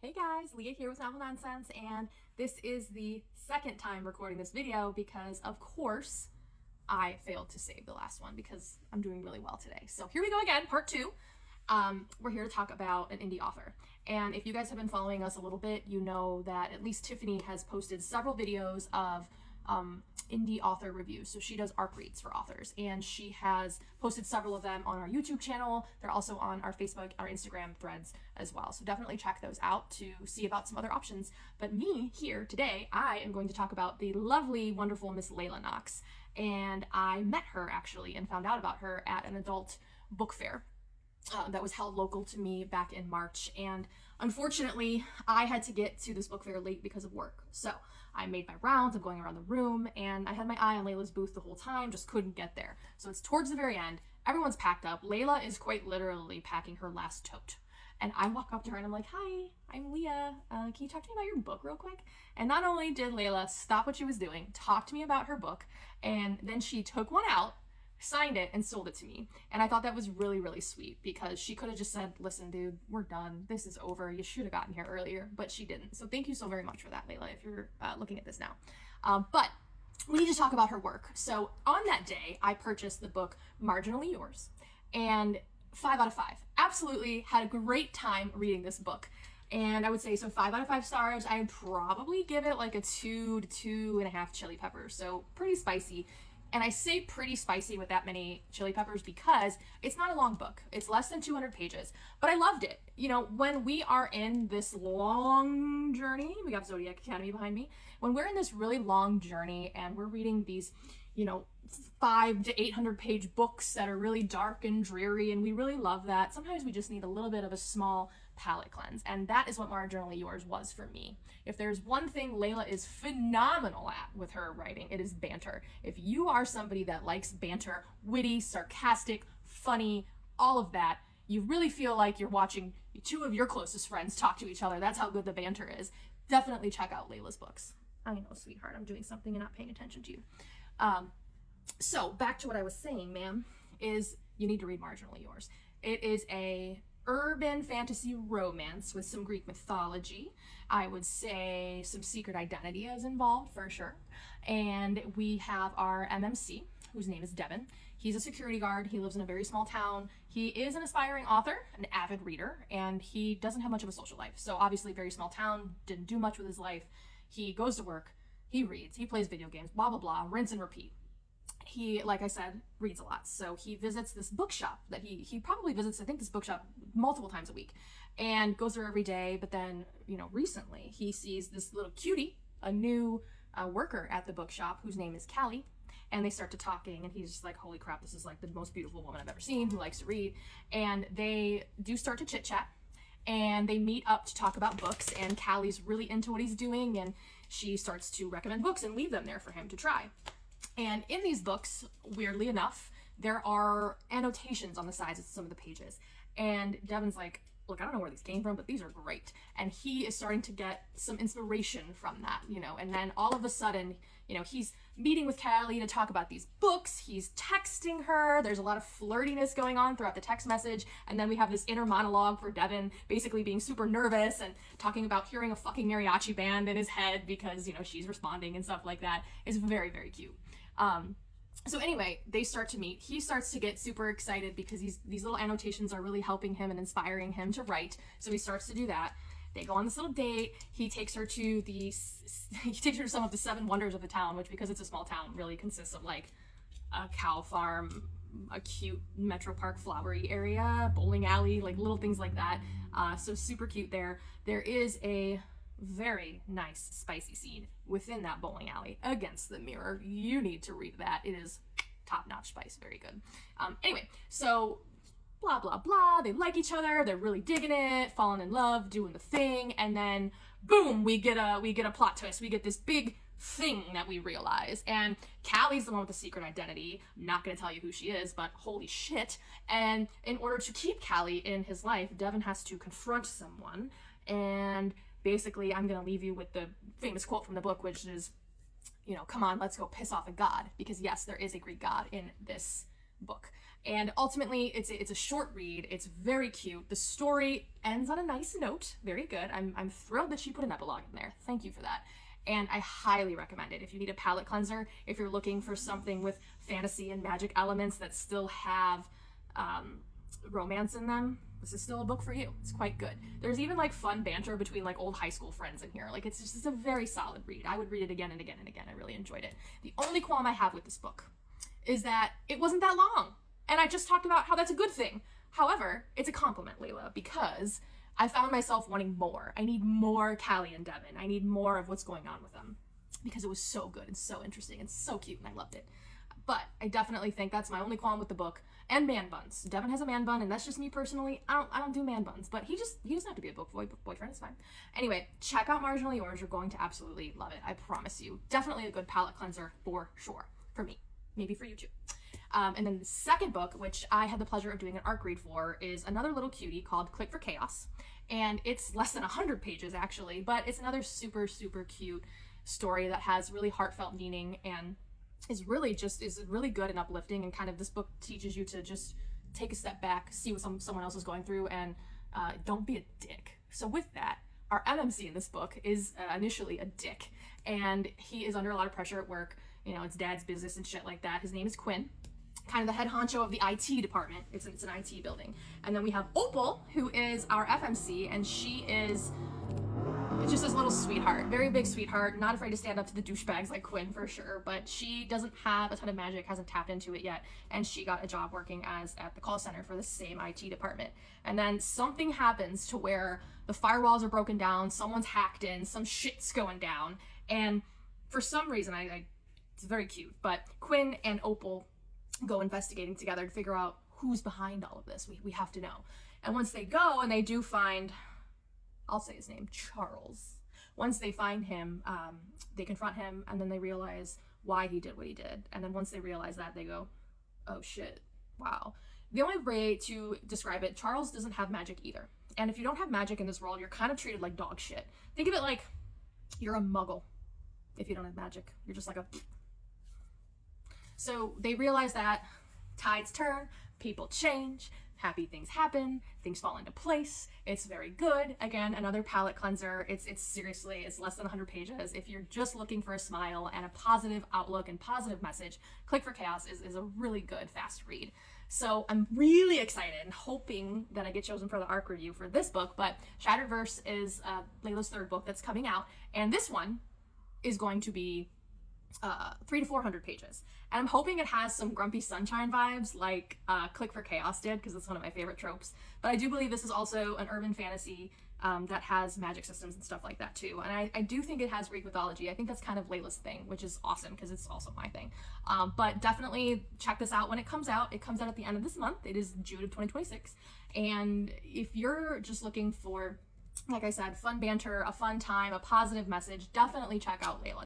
Hey guys, Leah here with Novel Nonsense, and this is the second time recording this video because, of course, I failed to save the last one because I'm doing really well today. So here we go again, part two. We're here to talk about an indie author. And if you guys have been following us a little bit, you know that at least Tiffany has posted several videos of indie author reviews. So she does ARC reads for authors, and she has posted several of them on our YouTube channel. They're also on our Facebook, our Instagram threads as well. So definitely check those out to see about some other options. But me here today, I am going to talk about the lovely, wonderful Miss Layla Nox. And I met her actually and found out about her at an adult book fair that was held local to me back in March. And unfortunately, I had to get to this book fair late because of work. So I made my rounds, I'm going around the room, and I had my eye on Layla's booth the whole time, just couldn't get there. So it's towards the very end, everyone's packed up. Layla is quite literally packing her last tote. And I walk up to her and I'm like, "Hi, I'm Leah. Can you talk to me about your book real quick?" And not only did Layla stop what she was doing, talk to me about her book, and then she took one out, signed it, and sold it to me. And I thought that was really, really sweet because she could have just said, "Listen, dude, we're done. This is over. You should have gotten here earlier," but she didn't. So thank you so very much for that, Layla, if you're looking at this now. But we need to talk about her work. So on that day, I purchased the book Marginally Yours, and 5 out of 5. Absolutely had a great time reading this book. And I would say, so 5 out of 5 stars, I'd probably give it like a 2 to 2.5 chili peppers. So pretty spicy. And I say pretty spicy with that many chili peppers because it's not a long book. It's less than 200 pages, but I loved it. You know, when we are in this long journey, we got Zodiac Academy behind me. When we're in this really long journey and we're reading these, 5 to 800 page books that are really dark and dreary, and we really love that. Sometimes we just need a little bit of a small palate cleanse, and that is what Marginally Yours was for me. If there's one thing Layla is phenomenal at with her writing, it is banter. If you are somebody that likes banter, witty, sarcastic, funny, all of that, you really feel like you're watching two of your closest friends talk to each other. That's how good the banter is. Definitely check out Layla's books. I know, sweetheart, I'm doing something and not paying attention to you. So back to what I was saying, ma'am, is you need to read Marginally Yours. It is a urban fantasy romance with some Greek mythology. I would say some secret identity is involved for sure. And we have our MMC, whose name is Devin. He's a security guard. He lives in a very small town. He is an aspiring author, an avid reader, and he doesn't have much of a social life. So obviously very small town, didn't do much with his life. He goes to work, he reads, he plays video games, blah, blah, blah, rinse and repeat. He, like I said, reads a lot. So he visits this bookshop that he probably visits, I think, this bookshop multiple times a week and goes there every day. But then, recently he sees this little cutie, a new worker at the bookshop whose name is Callie. And they start to talking, and he's just like, "Holy crap, this is like the most beautiful woman I've ever seen who likes to read." And they do start to chit chat, and they meet up to talk about books. And Callie's really into what he's doing, and she starts to recommend books and leave them there for him to try. And in these books, weirdly enough, there are annotations on the sides of some of the pages. And Devin's like, "Look, I don't know where these came from, but these are great." And he is starting to get some inspiration from that, and then all of a sudden, he's meeting with Callie to talk about these books. He's texting her. There's a lot of flirtiness going on throughout the text message. And then we have this inner monologue for Devin basically being super nervous and talking about hearing a fucking mariachi band in his head because, she's responding and stuff like that. It's very, very cute. So anyway, they start to meet. He starts to get super excited because these little annotations are really helping him and inspiring him to write. So he starts to do that. They go on this little date. He takes her to some of the 7 wonders of the town, which, because it's a small town, really consists of like a cow farm, a cute Metro Park flowery area, bowling alley, like little things like that. So super cute there. There is a very nice spicy scene within that bowling alley against the mirror. You need to read that. It is top-notch spice. Very good. Anyway, so blah, blah, blah. They like each other. They're really digging it, falling in love, doing the thing. And then boom, we get a plot twist. We get this big thing that we realize. And Callie's the one with the secret identity. I'm not going to tell you who she is, but holy shit. And in order to keep Callie in his life, Devin has to confront someone. And basically, I'm going to leave you with the famous quote from the book, which is, "Come on, let's go piss off a god." Because yes, there is a Greek god in this book. And ultimately, it's a short read. It's very cute. The story ends on a nice note. Very good. I'm thrilled that she put an epilogue in there. Thank you for that. And I highly recommend it. If you need a palate cleanser, if you're looking for something with fantasy and magic elements that still have romance in them, this is still a book for you. It's quite good. There's even like fun banter between like old high school friends in here. Like it's a very solid read. I would read it again and again and again. I really enjoyed it. The only qualm I have with this book is that it wasn't that long. And I just talked about how that's a good thing. However, it's a compliment, Layla, because I found myself wanting more. I need more Callie and Devin. I need more of what's going on with them because it was so good and so interesting and so cute and I loved it. But I definitely think that's my only qualm with the book. And man buns. Devin has a man bun, and that's just me personally. I don't do man buns, but he doesn't have to be a boyfriend. It's fine. Anyway, check out Marginally Yours. You're going to absolutely love it. I promise you. Definitely a good palate cleanser for sure. For me, maybe for you too. And then the second book, which I had the pleasure of doing an ARC read for, is another little cutie called Click for Chaos. And it's less than 100 pages actually, but it's another super, super cute story that has really heartfelt meaning and is really good and uplifting. And kind of this book teaches you to just take a step back, see what someone else is going through, and don't be a dick. So with that, our MMC in this book is initially a dick, and he is under a lot of pressure at work. You know, it's dad's business and shit like that. His name is Quinn, kind of the head honcho of the IT department. It's an IT building. And then we have Opal, who is our FMC, and she is just this little sweetheart, very big sweetheart, not afraid to stand up to the douchebags like Quinn for sure, but she doesn't have a ton of magic, hasn't tapped into it yet, and she got a job working at the call center for the same IT department. And then something happens to where the firewalls are broken down, someone's hacked in, some shit's going down, and for some reason, it's very cute, but Quinn and Opal go investigating together to figure out who's behind all of this. We have to know. And once they go and they do find, I'll say his name, Charles. Once they find him, they confront him, and then they realize why he did what he did. And then once they realize that, they go, oh shit, wow. The only way to describe it, Charles doesn't have magic either. And if you don't have magic in this world, you're kind of treated like dog shit. Think of it like you're a muggle if you don't have magic. You're just like a... So they realize that tides turn, people change, happy things happen, things fall into place. It's very good. Again, another palate cleanser. It's seriously, it's less than 100 pages. If you're just looking for a smile and a positive outlook and positive message, Click for Chaos is a really good, fast read. So I'm really excited and hoping that I get chosen for the ARC review for this book, but Shattered Verse is Layla's third book that's coming out, and this one is going to be 300 to 400 pages. And I'm hoping it has some Grumpy Sunshine vibes like Click for Chaos did, because it's one of my favorite tropes. But I do believe this is also an urban fantasy that has magic systems and stuff like that too. And I do think it has Greek mythology. I think that's kind of Layla's thing, which is awesome because it's also my thing. But definitely check this out when it comes out. It comes out at the end of this month. It is June of 2026. And if you're just looking for, like I said, fun banter, a fun time, a positive message, definitely check out Layla.